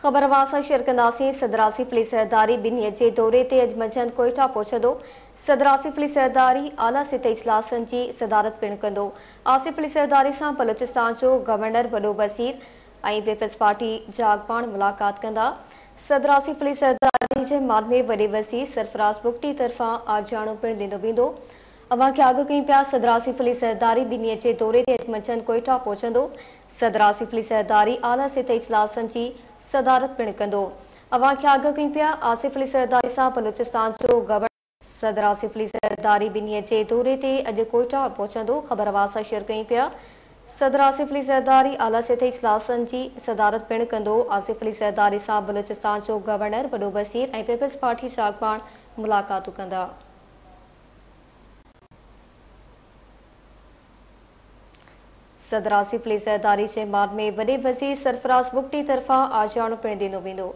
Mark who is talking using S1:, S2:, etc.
S1: ख़बर वासा शिरकंदासी सदर आसिफ अली सरदारी बिन्नीअ जे दौरे ते अॼु मंझंदि कोयटा पहुचंदो। सदर आसिफ अली सरदारी आला सित इजलासनि जी सदारत पिणु कंदो। आसिफ अली सरदारी सां बलूचिस्तान जो गवर्नर वॾो वज़ीर ऐं पीपल्स पार्टी जा अॻवान मुलाक़ात कंदा। सदर आसिफ अली सरदारी जे मान में वॾे वज़ीर सरफराज़ बुगटी तरफ़ां आजाणो पिणु ॾिनो वेंदो। अवां खे आगाह कई पिया सदर आसिफ अली सरदारी बिन्नीअ जे दौरे ते अॼु मंझंदि कोयटा पहुचंदो। सदर आसिफ अली सरदारी आला सित इजलासनि जी सदारत पिणु कंदो। अवां खे आगाह कई पिया आसिफ अली सरदारी सां बलूचिस्तान जो गवर्नर सदर आसिफ अली सरदारी बिन्नीअ जे दौरे ते अॼु कोयटा पहुचंदो। ख़बर वासा शेयर कई पिया सदर आसिफ अली सरदारी आला सित इजलासनि जी सदारत पिणु कंदो। आसिफ अली सरदारी सां बलूचिस्तान जो गवर्नर वॾो वज़ीर ऐं पीपल्स पार्टी जा अॻवान मुलाक़ातूं कंदा। सदर आसिफ अली सरदारी जे मान में वॾे वज़ीर सरफराज़ बुगटी तरफ़ां आजाणो पिणु ॾिनो वेंदो।